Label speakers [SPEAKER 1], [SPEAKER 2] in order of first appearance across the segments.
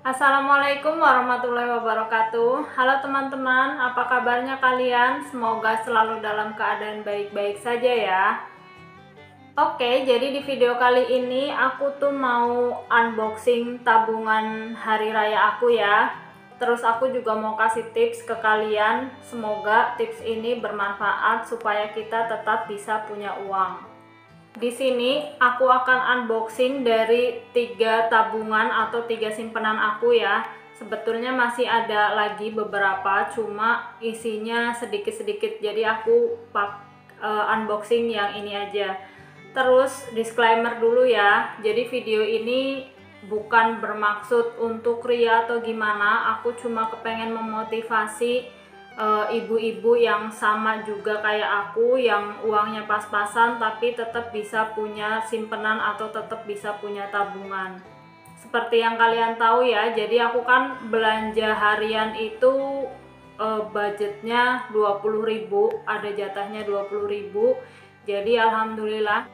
[SPEAKER 1] Assalamualaikum warahmatullahi wabarakatuh. Halo teman-teman, apa kabarnya kalian? Semoga selalu dalam keadaan baik-baik saja ya. Oke, jadi di video kali ini aku tuh mau unboxing tabungan hari raya aku ya. Terus aku juga mau kasih tips ke kalian. Semoga tips ini bermanfaat supaya kita tetap bisa punya uang. Di sini aku akan unboxing dari 3 tabungan atau 3 simpanan aku ya. Sebetulnya masih ada lagi beberapa, cuma isinya sedikit-sedikit. Jadi aku unboxing yang ini aja. Terus disclaimer dulu ya. Jadi video ini bukan bermaksud untuk ria atau gimana. Aku cuma kepengen memotivasi ibu-ibu yang sama juga kayak aku, yang uangnya pas-pasan tapi tetap bisa punya simpenan atau tetap bisa punya tabungan. Seperti yang kalian tahu ya, jadi aku kan belanja harian itu budgetnya 20.000, ada jatahnya 20.000. Jadi alhamdulillah.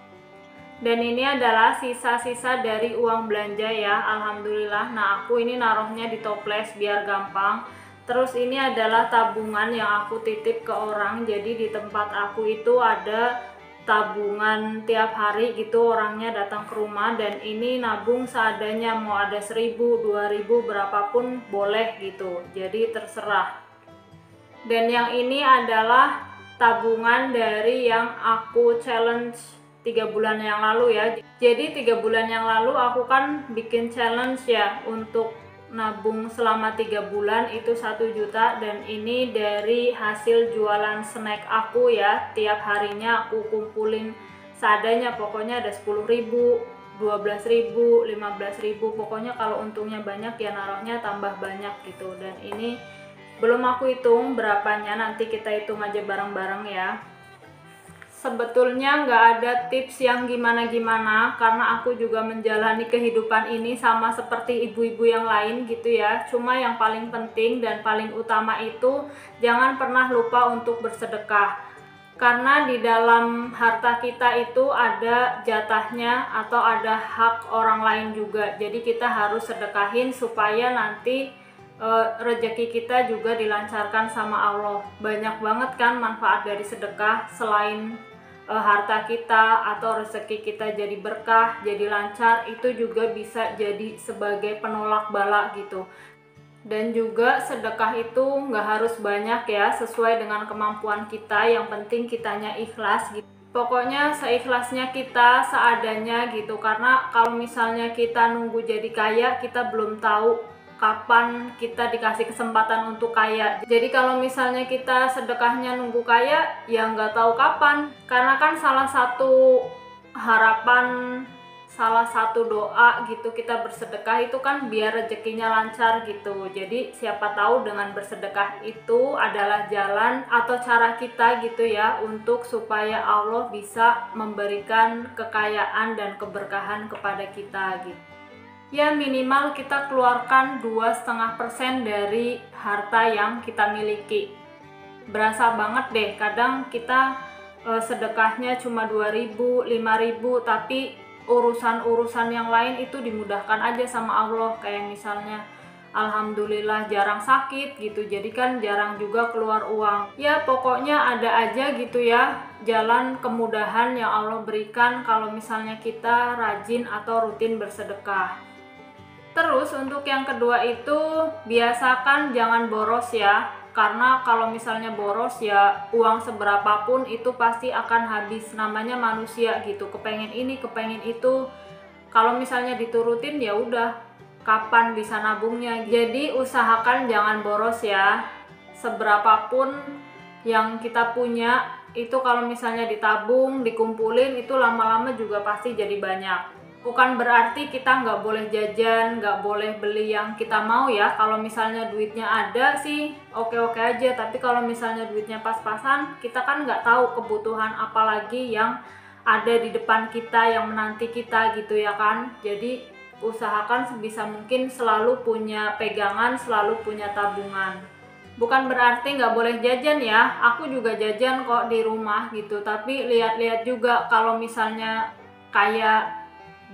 [SPEAKER 1] Dan ini adalah sisa-sisa dari uang belanja ya, alhamdulillah. Nah, aku ini naruhnya di toples biar gampang. Terus ini adalah tabungan yang aku titip ke orang. Jadi di tempat aku itu ada tabungan tiap hari gitu, orangnya datang ke rumah dan ini nabung seadanya, mau ada 1.000, 2.000, berapapun boleh gitu. Jadi terserah. Dan yang ini adalah tabungan dari yang aku challenge 3 bulan yang lalu ya. Jadi 3 bulan yang lalu aku kan bikin challenge ya untuk nabung selama 3 bulan itu 1 juta, dan ini dari hasil jualan snack aku ya. Tiap harinya aku kumpulin seadanya, pokoknya ada 10.000, 12.000, 15.000, pokoknya kalau untungnya banyak ya naruhnya tambah banyak gitu. Dan ini belum aku hitung berapanya, nanti kita hitung aja bareng-bareng ya. Sebetulnya nggak ada tips yang gimana-gimana, karena aku juga menjalani kehidupan ini sama seperti ibu-ibu yang lain gitu ya. Cuma yang paling penting dan paling utama itu jangan pernah lupa untuk bersedekah. Karena di dalam harta kita itu ada jatahnya atau ada hak orang lain juga. Jadi kita harus sedekahin supaya nanti rezeki kita juga dilancarkan sama Allah. Banyak banget kan manfaat dari sedekah, selain harta kita atau rezeki kita jadi berkah, jadi lancar, itu juga bisa jadi sebagai penolak bala gitu. Dan juga sedekah itu nggak harus banyak ya, sesuai dengan kemampuan kita, yang penting kitanya ikhlas gitu. Pokoknya seikhlasnya kita, seadanya gitu. Karena kalau misalnya kita nunggu jadi kaya, kita belum tahu kapan kita dikasih kesempatan untuk kaya. Jadi kalau misalnya kita sedekahnya nunggu kaya, ya nggak tahu kapan. Karena kan salah satu harapan, salah satu doa gitu kita bersedekah itu kan biar rezekinya lancar gitu. Jadi siapa tahu dengan bersedekah itu adalah jalan atau cara kita gitu ya, untuk supaya Allah bisa memberikan kekayaan dan keberkahan kepada kita gitu. Ya minimal kita keluarkan 2,5% dari harta yang kita miliki. Berasa banget deh, kadang kita sedekahnya cuma 2.000, 5.000, tapi urusan-urusan yang lain itu dimudahkan aja sama Allah. Kayak misalnya alhamdulillah jarang sakit gitu, jadi kan jarang juga keluar uang. Ya pokoknya ada aja gitu ya jalan kemudahan yang Allah berikan kalau misalnya kita rajin atau rutin bersedekah. Terus untuk yang kedua itu biasakan jangan boros ya. Karena kalau misalnya boros ya uang seberapapun itu pasti akan habis. Namanya manusia gitu, kepengen ini, kepengen itu. Kalau misalnya diturutin ya udah, kapan bisa nabungnya. Jadi usahakan jangan boros ya. Seberapapun yang kita punya itu kalau misalnya ditabung, dikumpulin, itu lama-lama juga pasti jadi banyak. Bukan berarti kita nggak boleh jajan, nggak boleh beli yang kita mau ya. Kalau misalnya duitnya ada sih oke-oke aja, tapi kalau misalnya duitnya pas-pasan, kita kan nggak tahu kebutuhan apa lagi yang ada di depan kita, yang menanti kita gitu ya kan. Jadi usahakan sebisa mungkin selalu punya pegangan, selalu punya tabungan. Bukan berarti nggak boleh jajan ya, aku juga jajan kok di rumah gitu, tapi lihat-lihat juga kalau misalnya kayak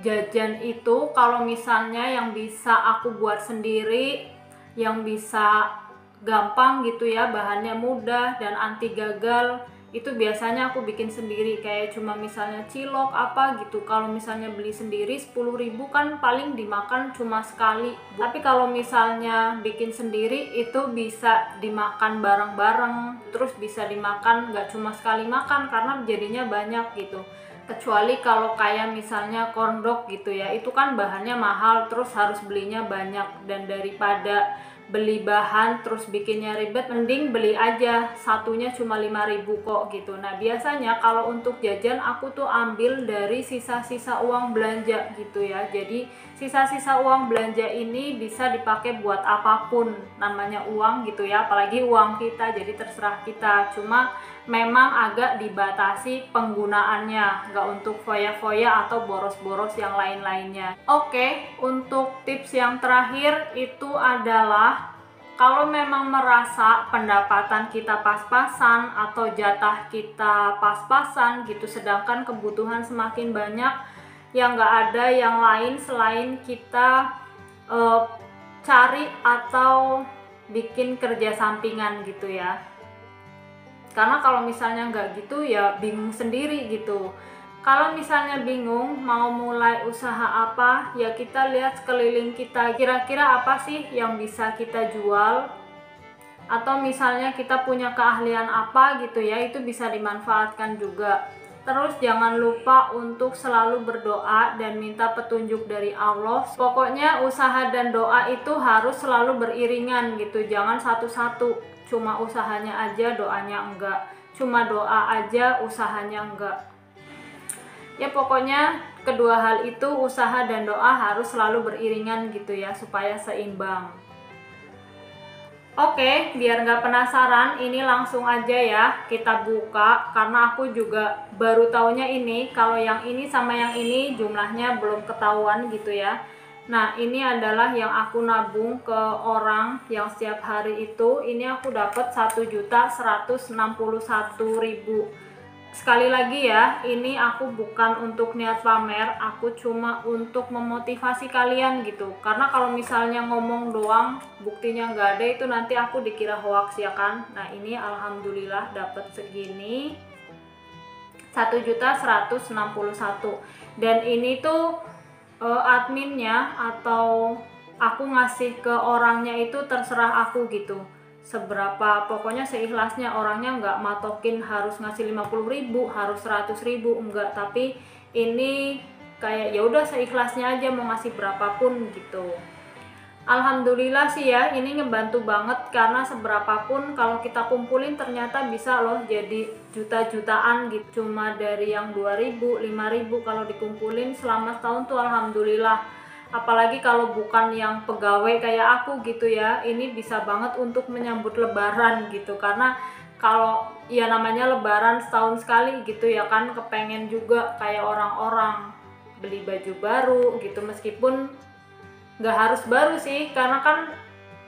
[SPEAKER 1] jajan itu kalau misalnya yang bisa aku buat sendiri, yang bisa gampang gitu ya, bahannya mudah dan anti gagal, itu biasanya aku bikin sendiri, kayak cuma misalnya cilok apa gitu. Kalau misalnya beli sendiri 10.000 kan paling dimakan cuma sekali. Tapi kalau misalnya bikin sendiri itu bisa dimakan bareng-bareng, terus bisa dimakan nggak cuma sekali makan karena jadinya banyak gitu. Kecuali kalau kayak misalnya corn dog gitu ya, itu kan bahannya mahal, terus harus belinya banyak, dan daripada beli bahan terus bikinnya ribet, mending beli aja satunya cuma 5.000 kok gitu. Nah biasanya kalau untuk jajan aku tuh ambil dari sisa-sisa uang belanja gitu ya. Jadi sisa-sisa uang belanja ini bisa dipakai buat apapun, namanya uang gitu ya, apalagi uang kita, jadi terserah kita. Cuma memang agak dibatasi penggunaannya, nggak untuk foya-foya atau boros-boros yang lain-lainnya. Oke, untuk tips yang terakhir itu adalah kalau memang merasa pendapatan kita pas-pasan atau jatah kita pas-pasan gitu, sedangkan kebutuhan semakin banyak, ya nggak ada yang lain selain kita cari atau bikin kerja sampingan gitu ya. Karena kalau misalnya nggak gitu ya bingung sendiri gitu. Kalau misalnya bingung mau mulai usaha apa, ya kita lihat sekeliling kita, kira-kira apa sih yang bisa kita jual, atau misalnya kita punya keahlian apa gitu ya, itu bisa dimanfaatkan juga. Terus jangan lupa untuk selalu berdoa dan minta petunjuk dari Allah. Pokoknya usaha dan doa itu harus selalu beriringan gitu, jangan satu-satu. Cuma usahanya aja, doanya enggak. Cuma doa aja, usahanya enggak. Ya pokoknya kedua hal itu, usaha dan doa harus selalu beriringan gitu ya, supaya seimbang. Oke, biar nggak penasaran, ini langsung aja ya kita buka, karena aku juga baru taunya ini, kalau yang ini sama yang ini jumlahnya belum ketahuan gitu ya. Nah ini adalah yang aku nabung ke orang yang setiap hari itu, ini aku dapat 1.161.000. Sekali lagi ya, ini aku bukan untuk niat pamer, aku cuma untuk memotivasi kalian gitu. Karena kalau misalnya ngomong doang, buktinya nggak ada, itu nanti aku dikira hoax ya kan. Nah ini alhamdulillah dapat segini, 1.161.000. Dan ini tuh adminnya atau aku ngasih ke orangnya itu terserah aku gitu, seberapa, pokoknya seikhlasnya. Orangnya nggak matokin harus ngasih 50.000, harus 100.000, enggak. Tapi ini kayak ya udah seikhlasnya aja, mau ngasih berapapun gitu. Alhamdulillah sih ya, ini ngebantu banget, karena seberapapun kalau kita kumpulin ternyata bisa loh jadi juta-jutaan gitu. Cuma dari yang 2.000, 5.000 kalau dikumpulin selama setahun tuh alhamdulillah. Apalagi kalau bukan yang pegawai kayak aku gitu ya, ini bisa banget untuk menyambut lebaran gitu. Karena kalau ya namanya lebaran setahun sekali gitu ya kan, kepengen juga kayak orang-orang beli baju baru gitu, meskipun nggak harus baru sih, karena kan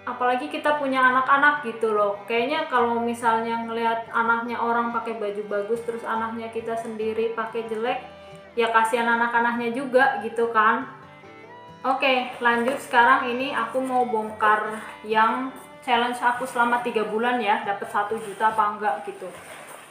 [SPEAKER 1] apalagi kita punya anak-anak gitu loh. Kayaknya kalau misalnya ngelihat anaknya orang pakai baju bagus, terus anaknya kita sendiri pakai jelek, ya kasihan anak-anaknya juga gitu kan. Oke, lanjut. Sekarang ini aku mau bongkar yang challenge aku selama 3 bulan ya, dapat 1 juta apa enggak gitu.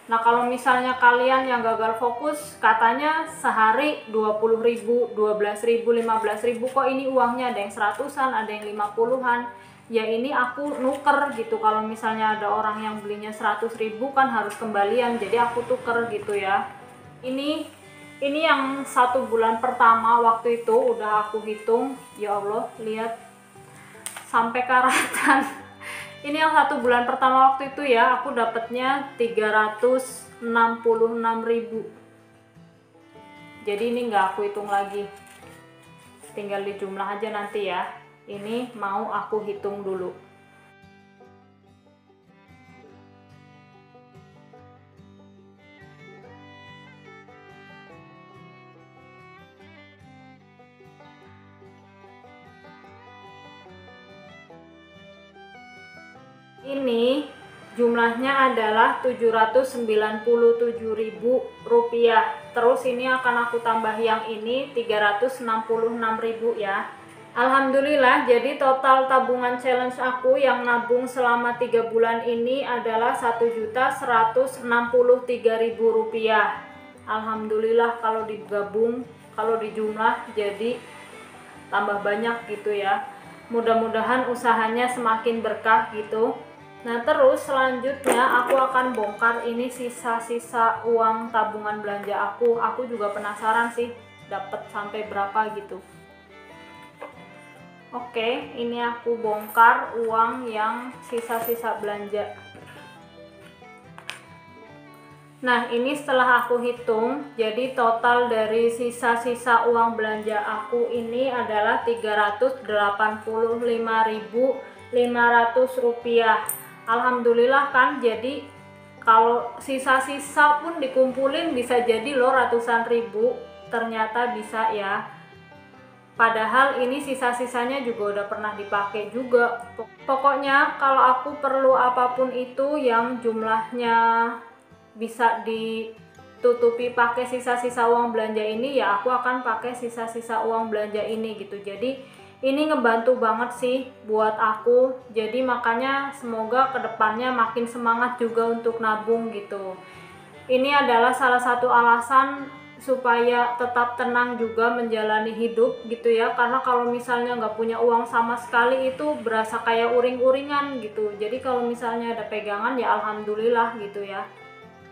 [SPEAKER 1] Nah kalau misalnya kalian yang gagal fokus, katanya sehari 20.000, 12.000, 15.000, kok ini uangnya ada yang 100-an, ada yang 50-an. Ya ini aku nuker gitu, kalau misalnya ada orang yang belinya 100.000 kan harus kembalian, jadi aku tuker gitu ya. Ini yang 1 bulan pertama waktu itu udah aku hitung, ya Allah, lihat sampai karatan. Ini yang 1 bulan pertama waktu itu ya, aku dapatnya 366.000. Jadi ini nggak aku hitung lagi, tinggal dijumlah aja nanti ya. Ini mau aku hitung dulu. Ini jumlahnya adalah Rp797.000. Terus ini akan aku tambah yang ini Rp366.000 ya. Alhamdulillah, jadi total tabungan challenge aku yang nabung selama 3 bulan ini adalah Rp1.163.000. Alhamdulillah, kalau digabung, kalau dijumlah jadi tambah banyak gitu ya. Mudah-mudahan usahanya semakin berkah gitu. Nah, terus selanjutnya aku akan bongkar ini sisa-sisa uang tabungan belanja aku. Aku juga penasaran sih dapat sampai berapa gitu. Oke, ini aku bongkar uang yang sisa-sisa belanja. Nah, ini setelah aku hitung, jadi total dari sisa-sisa uang belanja aku ini adalah Rp385.500. Alhamdulillah kan, jadi kalau sisa-sisa pun dikumpulin bisa jadi loh ratusan ribu, ternyata bisa ya. Padahal ini sisa-sisanya juga udah pernah dipakai juga. Pokoknya kalau aku perlu apapun itu yang jumlahnya bisa ditutupi pakai sisa-sisa uang belanja ini, ya aku akan pakai sisa-sisa uang belanja ini gitu. Jadi ini ngebantu banget sih buat aku. Jadi makanya semoga kedepannya makin semangat juga untuk nabung gitu. Ini adalah salah satu alasan supaya tetap tenang juga menjalani hidup gitu ya, karena kalau misalnya nggak punya uang sama sekali itu berasa kayak uring-uringan gitu. Jadi kalau misalnya ada pegangan ya alhamdulillah gitu ya.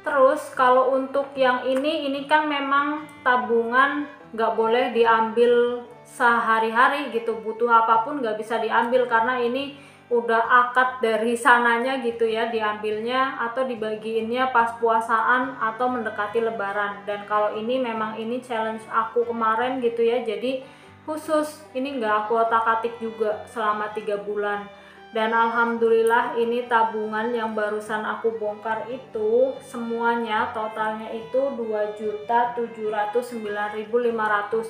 [SPEAKER 1] Terus kalau untuk yang ini kan memang tabungan nggak boleh diambil sehari-hari gitu, butuh apapun nggak bisa diambil karena ini udah akad dari sananya gitu ya, diambilnya atau dibagiinnya pas puasaan atau mendekati lebaran. Dan kalau ini memang ini challenge aku kemarin gitu ya, jadi khusus ini nggak aku otak-atik juga selama 3 bulan. Dan alhamdulillah ini tabungan yang barusan aku bongkar itu semuanya totalnya itu Rp2.709.500.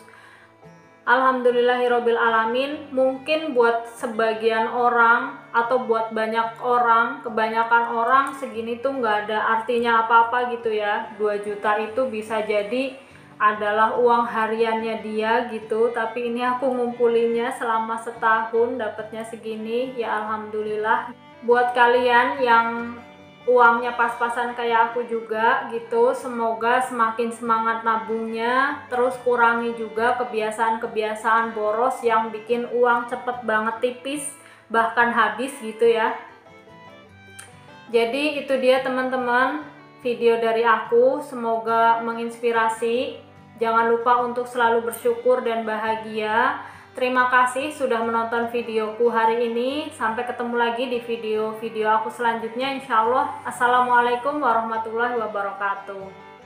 [SPEAKER 1] Alhamdulillahirobbil alamin. Mungkin buat sebagian orang atau buat banyak orang, kebanyakan orang segini tuh nggak ada artinya apa-apa gitu ya. 2 juta itu bisa jadi adalah uang hariannya dia gitu, tapi ini aku ngumpulinnya selama setahun dapatnya segini ya alhamdulillah. Buat kalian yang uangnya pas-pasan kayak aku juga gitu, semoga semakin semangat nabungnya, terus kurangi juga kebiasaan-kebiasaan boros yang bikin uang cepet banget tipis bahkan habis gitu ya. Jadi itu dia teman-teman video dari aku, semoga menginspirasi. Jangan lupa untuk selalu bersyukur dan bahagia. Terima kasih sudah menonton videoku hari ini. Sampai ketemu lagi di video-video aku selanjutnya insya Allah. Assalamualaikum warahmatullahi wabarakatuh.